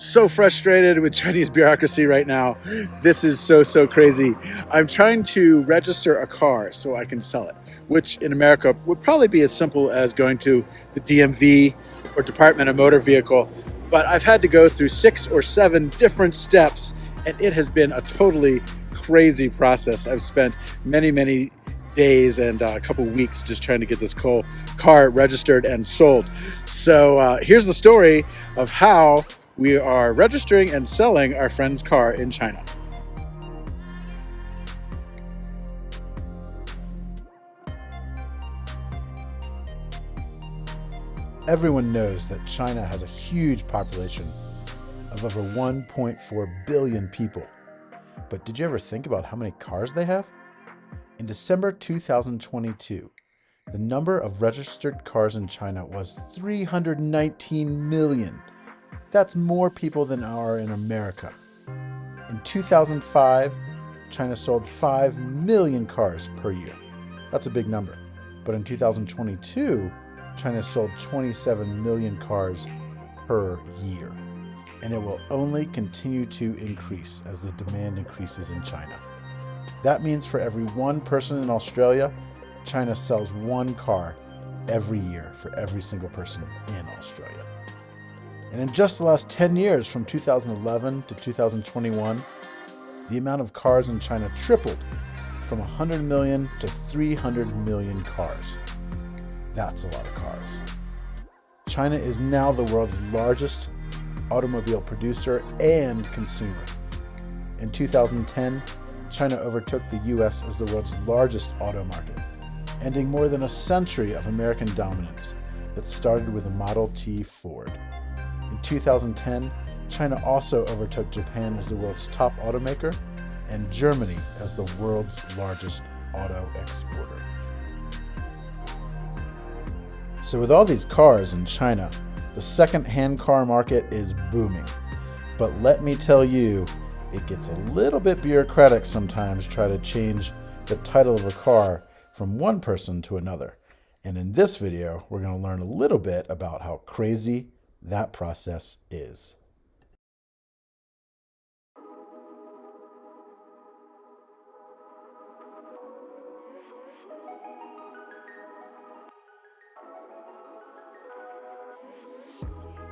So frustrated with Chinese bureaucracy right now. This is so crazy. I'm trying to register a car so I can sell it, which in America would probably be as simple as going to the DMV or Department of Motor Vehicle. But I've had to go through 6 or 7 different steps, and it has been a totally crazy process. I've spent many days and a couple weeks just trying to get this car registered and sold. So here's the story of how we are registering and selling our friend's car in China. Everyone knows that China has a huge population of over 1.4 billion people. But did you ever think about how many cars they have? In December 2022, the number of registered cars in China was 319 million. That's more people than are in America. In 2005, China sold 5 million cars per year. That's a big number. But in 2022, China sold 27 million cars per year. And it will only continue to increase as the demand increases in China. That means for every one person in Australia, China sells 1 car every year for every single person in Australia. And in just the last 10 years, from 2011 to 2021, the amount of cars in China tripled from 100 million to 300 million cars. That's a lot of cars. China is now the world's largest automobile producer and consumer. In 2010, China overtook the US as the world's largest auto market, ending more than a century of American dominance that started with the Model T Ford. In 2010, China also overtook Japan as the world's top automaker and Germany as the world's largest auto exporter. So with all these cars in China, the second-hand car market is booming. But let me tell you, it gets a little bit bureaucratic sometimes to try to change the title of a car from one person to another. And in this video, we're going to learn a little bit about how crazy that process is.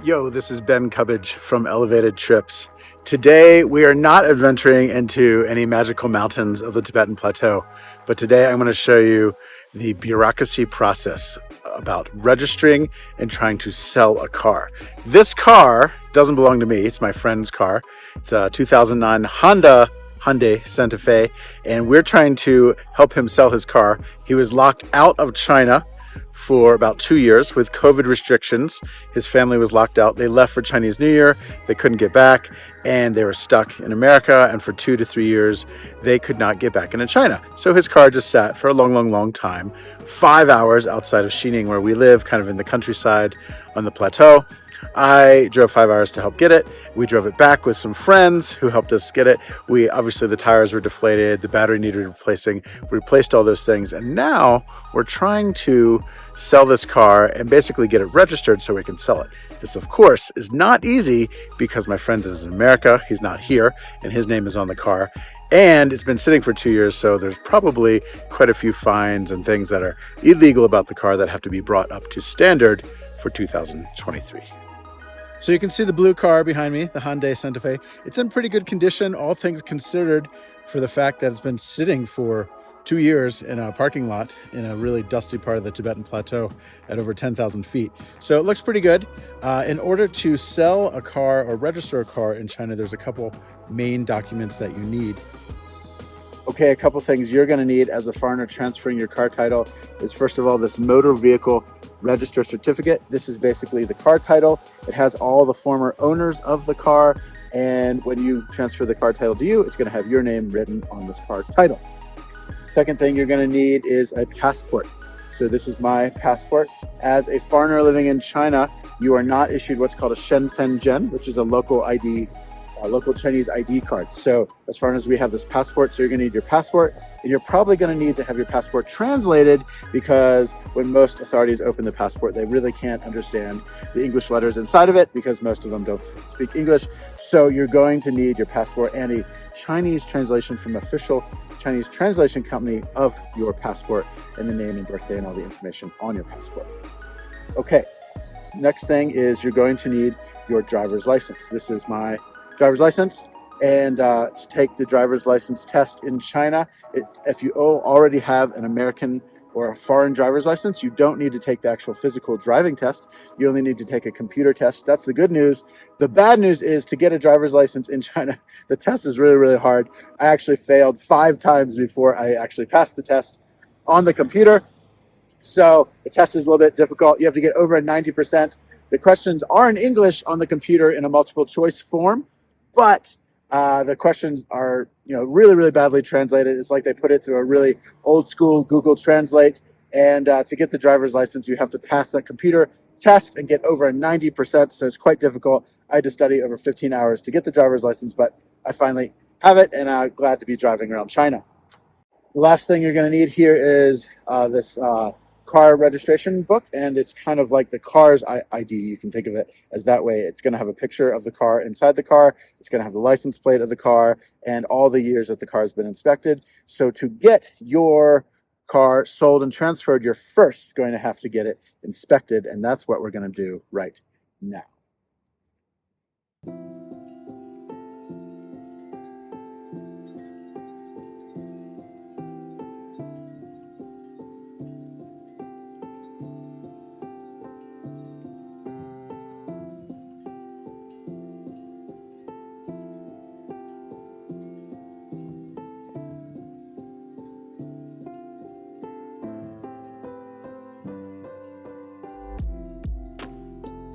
Yo, this is Ben Cubbage from Elevated Trips. Today, we are not adventuring into any magical mountains of the Tibetan Plateau, but today I'm going to show you the bureaucracy process about registering and trying to sell a car. This car doesn't belong to me. It's my friend's car. It's a 2009 Hyundai Santa Fe, and we're trying to help him sell his car. He was locked out of China for about 2 years with COVID restrictions. His family was locked out. They left for Chinese New Year. They couldn't get back, and they were stuck in America. And for 2 to 3 years, they could not get back into China. So his car just sat for a long time, 5 hours outside of Xining, where we live, kind of in the countryside on the plateau. I drove 5 hours to help get it. We drove it back with some friends who helped us get it. Obviously the tires were deflated, the battery needed replacing. We replaced all those things, and now we're trying to sell this car and basically get it registered so we can sell it. This, of course, is not easy because my friend is in America. He's not here, and his name is on the car. And it's been sitting for 2 years, so there's probably quite a few fines and things that are illegal about the car that have to be brought up to standard for 2023. So you can see the blue car behind me, the Hyundai Santa Fe. It's in pretty good condition, all things considered, for the fact that it's been sitting for 2 years in a parking lot in a really dusty part of the Tibetan Plateau at over 10,000 feet. So it looks pretty good. In order to sell a car or register a car in China, there's a couple main documents that you need. Okay, a couple things you're going to need as a foreigner transferring your car title is, first of all, this motor vehicle register certificate. This is basically the car title. It has all the former owners of the car, and when you transfer the car title to you, it's going to have your name written on this car title. Second thing you're going to need is a passport. So this is my passport. As a foreigner living in China, you are not issued what's called a Shenfenzhen, which is a local ID, local Chinese ID card. So as foreigners, we have this passport. So you're going to need your passport, and you're probably going to need to have your passport translated, because when most authorities open the passport, they really can't understand the English letters inside of it, because most of them don't speak English. So you're going to need your passport and a Chinese translation from official Chinese translation company of your passport, and the name and birthday and all the information on your passport. Okay, next thing is you're going to need your driver's license. This is my driver's license. And to take the driver's license test in China, if you already have an American or a foreign driver's license, you don't need to take the actual physical driving test. You only need to take a computer test. That's the good news. The bad news is, to get a driver's license in China, the test is really, really hard. I actually failed 5 times before I actually passed the test on the computer. So the test is a little bit difficult. You have to get over a 90%. The questions are in English on the computer in a multiple choice form, but the questions are, really, really badly translated. It's like they put it through a really old school Google Translate. And to get the driver's license, you have to pass that computer test and get over a 90%. So it's quite difficult. I had to study over 15 hours to get the driver's license, but I finally have it, and I'm glad to be driving around China. The last thing you're going to need here is this car registration book, and it's kind of like the car's ID. You can think of it as that way. It's going to have a picture of the car inside the car. It's going to have the license plate of the car and all the years that the car has been inspected. So to get your car sold and transferred, you're first going to have to get it inspected, and that's what we're going to do right now.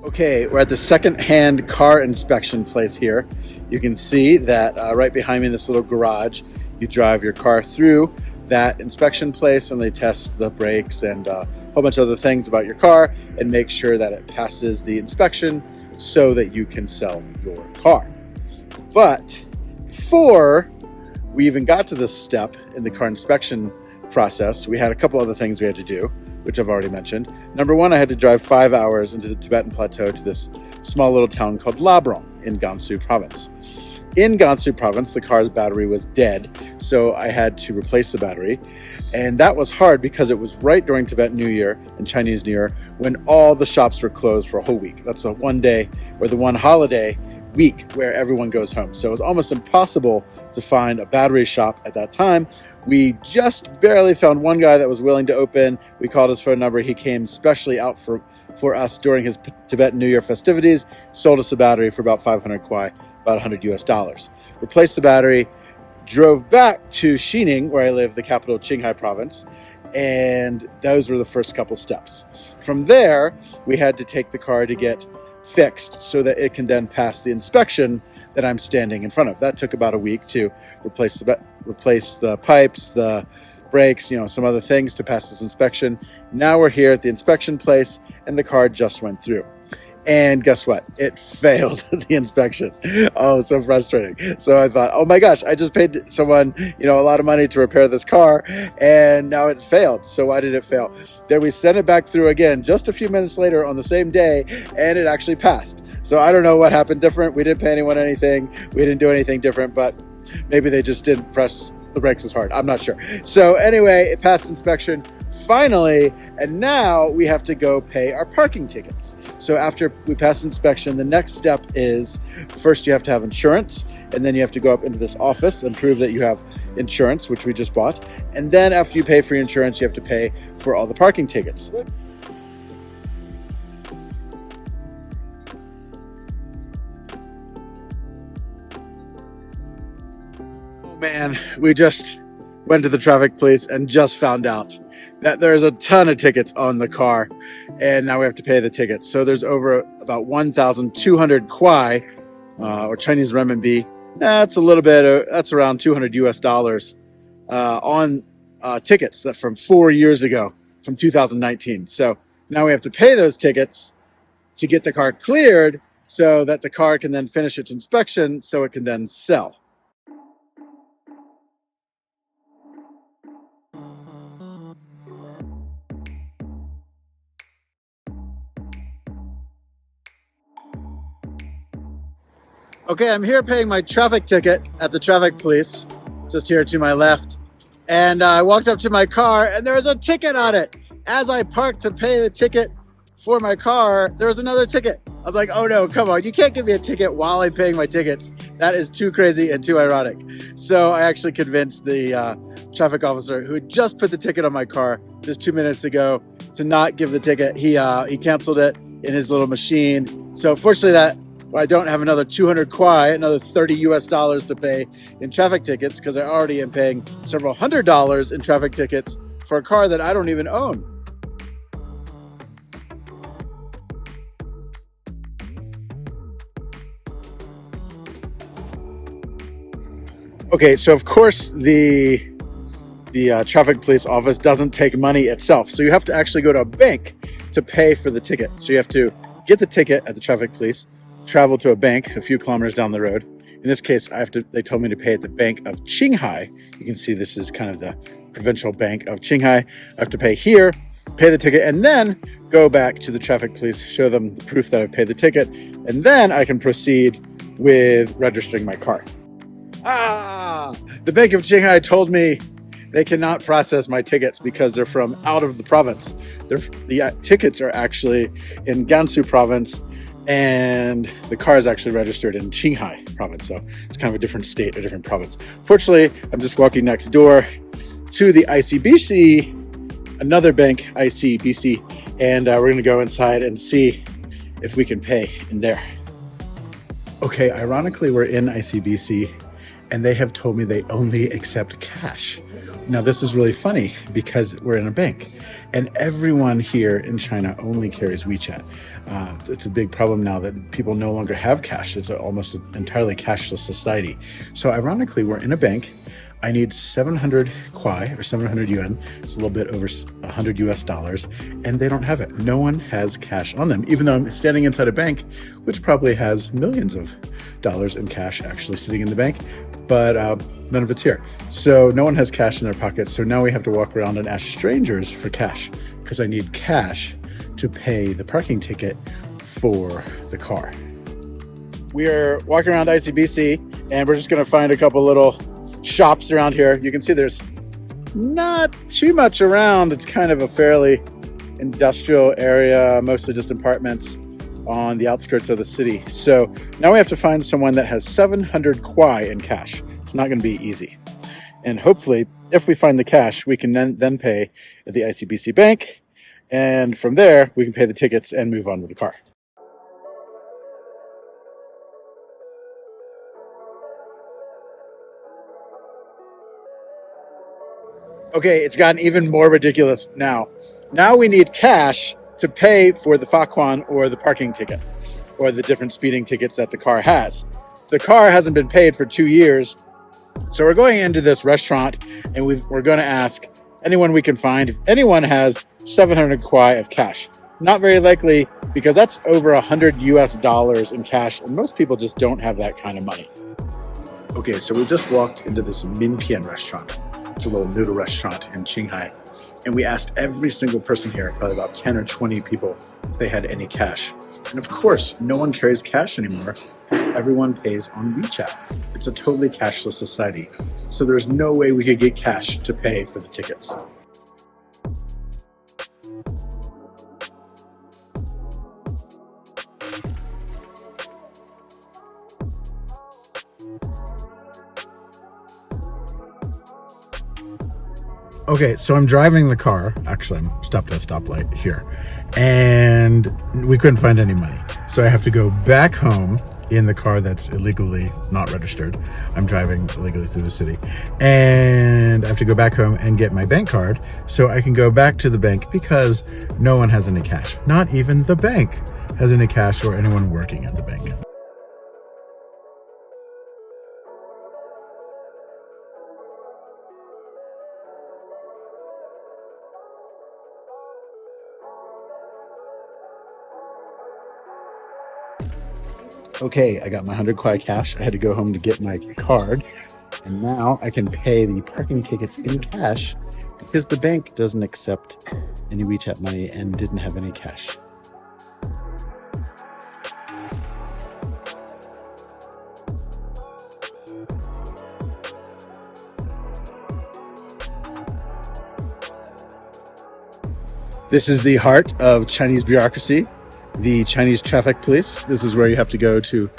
Okay, we're at the second-hand car inspection place here. You can see that right behind me in this little garage, you drive your car through that inspection place, and they test the brakes and a whole bunch of other things about your car and make sure that it passes the inspection so that you can sell your car. But before we even got to this step in the car inspection process, we had a couple other things we had to do, which I've already mentioned. Number one, I had to drive 5 hours into the Tibetan Plateau to this small little town called Labrong in Gansu province. In Gansu province, the car's battery was dead, so I had to replace the battery. And that was hard because it was right during Tibetan New Year and Chinese New Year, when all the shops were closed for a whole week. That's the one day, or the one holiday week, where everyone goes home. So it was almost impossible to find a battery shop at that time. We just barely found one guy that was willing to open. We called his phone number. He came specially out for us during his Tibetan New Year festivities, sold us a battery for about 500 kwai, about $100 US. Replaced the battery, drove back to Xining, where I live, the capital of Qinghai province, and those were the first couple steps. From there, we had to take the car to get fixed so that it can then pass the inspection that I'm standing in front of. That took about a week to replace the pipes, the brakes, some other things to pass this inspection. Now we're here at the inspection place, and the car just went through. And guess what? It failed the inspection. Oh, so frustrating. So I thought, oh my gosh, I just paid someone, a lot of money to repair this car, and now it failed. So why did it fail? Then we sent it back through again just a few minutes later on the same day, and it actually passed. So I don't know what happened different. We didn't pay anyone anything. We didn't do anything different, but maybe they just didn't press the brakes as hard. I'm not sure. So anyway, it passed inspection finally, and now we have to go pay our parking tickets. So after we pass inspection, the next step is, first you have to have insurance, and then you have to go up into this office and prove that you have insurance, which we just bought. And then after you pay for your insurance, you have to pay for all the parking tickets. Oh man, we just went to the traffic police and just found out that there's a ton of tickets on the car, and now we have to pay the tickets. So there's over about 1,200 kwai, or Chinese renminbi. That's a little bit, that's around $200 US, on tickets that from 4 years ago from 2019. So now we have to pay those tickets to get the car cleared so that the car can then finish its inspection so it can then sell. Okay, I'm here paying my traffic ticket at the traffic police, just here to my left. And I walked up to my car and there was a ticket on it. As I parked to pay the ticket for my car, there was another ticket. I was like, oh no, come on, you can't give me a ticket while I'm paying my tickets. That is too crazy and too ironic. So I actually convinced the traffic officer who had just put the ticket on my car just 2 minutes ago to not give the ticket. He canceled it in his little machine. So fortunately I don't have another 200 kwai, another $30 US to pay in traffic tickets, because I already am paying several $100s in traffic tickets for a car that I don't even own. Okay, so of course the traffic police office doesn't take money itself. So you have to actually go to a bank to pay for the ticket. So you have to get the ticket at the traffic police, travel to a bank a few kilometers down the road. In this case, they told me to pay at the Bank of Qinghai. You can see this is kind of the provincial bank of Qinghai. I have to pay here, pay the ticket, and then go back to the traffic police, show them the proof that I paid the ticket, and then I can proceed with registering my car. The Bank of Qinghai told me they cannot process my tickets because they're from out of the province. The tickets are actually in Gansu province, and the car is actually registered in Qinghai province. So it's kind of a different state, a different province. Fortunately, I'm just walking next door to the ICBC, another bank, ICBC, and we're gonna go inside and see if we can pay in there. Okay, ironically, we're in ICBC and they have told me they only accept cash. Now, this is really funny because we're in a bank and everyone here in China only carries WeChat. It's a big problem now that people no longer have cash. It's almost an entirely cashless society. So ironically, we're in a bank. I need 700 kwai or 700 yuan. It's a little bit over $100 US, and they don't have it. No one has cash on them, even though I'm standing inside a bank, which probably has millions of dollars in cash actually sitting in the bank, but none of it's here. So no one has cash in their pockets. So now we have to walk around and ask strangers for cash because I need cash to pay the parking ticket for the car. We are walking around ICBC and we're just gonna find a couple little shops around here. You can see there's not too much around. It's kind of a fairly industrial area, mostly just apartments on the outskirts of the city. So now we have to find someone that has 700 kwai in cash. It's not going to be easy. And hopefully, if we find the cash, we can then pay at the ICBC bank. And from there, we can pay the tickets and move on with the car. Okay, it's gotten even more ridiculous now. Now we need cash to pay for the Fakwan or the parking ticket or the different speeding tickets that the car has. The car hasn't been paid for 2 years. So we're going into this restaurant and we're going to ask anyone we can find if anyone has 700 kwai of cash. Not very likely because that's over $100 US in cash, and most people just don't have that kind of money. Okay, so we just walked into this Minpian restaurant. It's a little noodle restaurant in Qinghai. And we asked every single person here, probably about 10 or 20 people, if they had any cash. And of course, no one carries cash anymore because everyone pays on WeChat. It's a totally cashless society. So there's no way we could get cash to pay for the tickets. Okay, so I'm driving the car. Actually, I'm stopped at a stoplight here. And we couldn't find any money. So I have to go back home in the car that's illegally not registered. I'm driving illegally through the city. And I have to go back home and get my bank card so I can go back to the bank because no one has any cash. Not even the bank has any cash or anyone working at the bank. Okay, I got my 100 kwai cash. I had to go home to get my card, and now I can pay the parking tickets in cash because the bank doesn't accept any WeChat money and didn't have any cash. This is the heart of Chinese bureaucracy, the Chinese traffic police. This is where you have to go to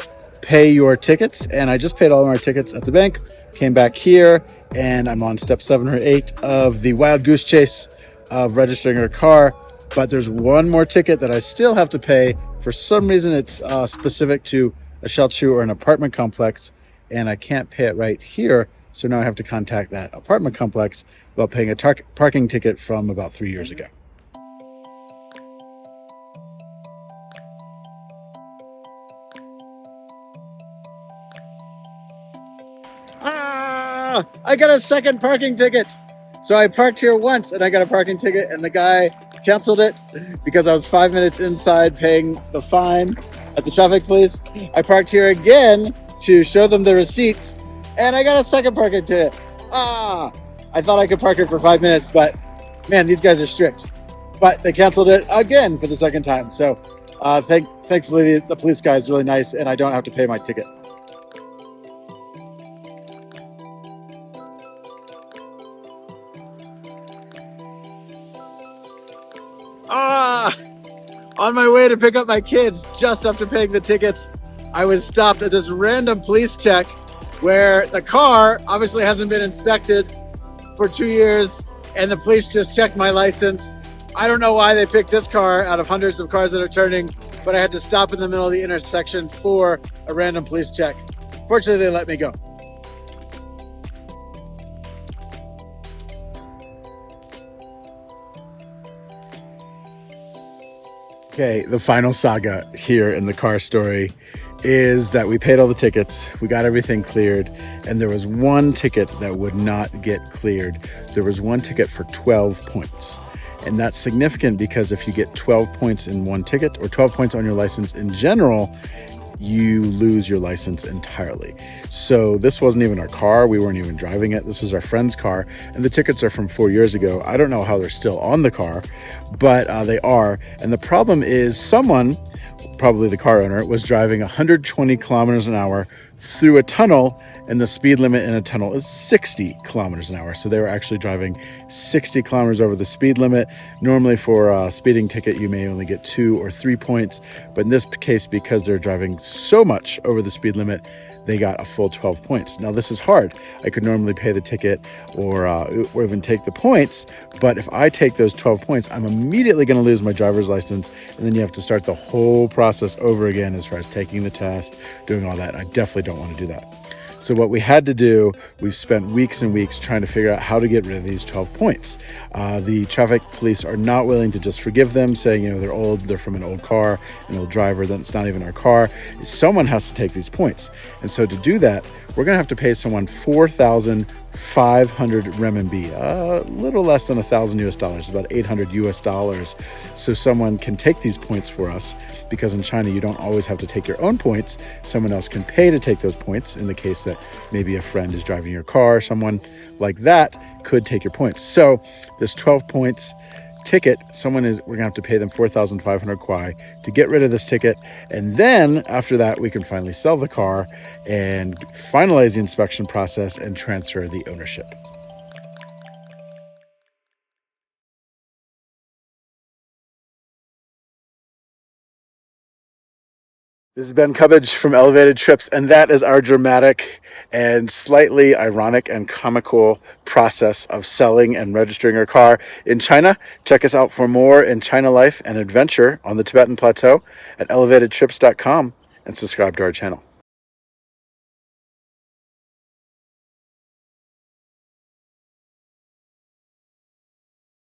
pay your tickets. And I just paid all of my tickets at the bank, came back here, and I'm on step 7 or 8 of the wild goose chase of registering a car. But there's one more ticket that I still have to pay. For some reason, it's specific to a shelter or an apartment complex, and I can't pay it right here. So now I have to contact that apartment complex about paying a parking ticket from about 3 years ago. I got a second parking ticket. So I parked here once and I got a parking ticket, and the guy canceled it because I was 5 minutes inside paying the fine at the traffic police. I parked here again to show them the receipts, and I got a second parking ticket. I thought I could park here for 5 minutes, but man, these guys are strict. But they canceled it again for the second time. So thankfully the police guy is really nice and I don't have to pay my ticket. On my way to pick up my kids, just after paying the tickets, I was stopped at this random police check where the car obviously hasn't been inspected for 2 years, and the police just checked my license. I don't know why they picked this car out of hundreds of cars that are turning, but I had to stop in the middle of the intersection for a random police check. Fortunately, they let me go. Okay, the final saga here in the car story is that we paid all the tickets, we got everything cleared, and there was one ticket that would not get cleared. There was one ticket for 12 points. And that's significant because if you get 12 points in one ticket or 12 points on your license in general, you lose your license entirely. So this wasn't even our car. We weren't even driving it. This was our friend's car. And the tickets are from 4 years ago. I don't know how they're still on the car, but they are. And the problem is someone, probably the car owner, was driving 120 kilometers an hour through a tunnel, and the speed limit in a tunnel is 60 kilometers an hour. So they were actually driving 60 kilometers over the speed limit. Normally for a speeding ticket, you may only get 2 or 3 points. But in this case, because they're driving so much over the speed limit, they got a full 12 points. Now this is hard. I could normally pay the ticket or even take the points, but if I take those 12 points, I'm immediately going to lose my driver's license, and then you have to start the whole process over again as far as taking the test, doing all that. And I definitely don't want to do that. So what we had to do, we've spent weeks and weeks trying to figure out how to get rid of these 12 points. The traffic police are not willing to just forgive them, saying, they're old, they're from an old car, an old driver, then it's not even our car. Someone has to take these points. And so to do that, we're going to have to pay someone 4,500 renminbi, a little less than $1,000 US, about 800 US. So someone can take these points for us, because in China, you don't always have to take your own points. Someone else can pay to take those points in the case that maybe a friend is driving your car. Someone like that could take your points. So this 12 points ticket, we're gonna have to pay them 4,500 kwai to get rid of this ticket. And then after that, we can finally sell the car and finalize the inspection process and transfer the ownership. This is Ben Cubbage from Elevated Trips, and that is our dramatic and slightly ironic and comical process of selling and registering our car in China. Check us out for more in China life and adventure on the Tibetan Plateau at elevatedtrips.com, and subscribe to our channel.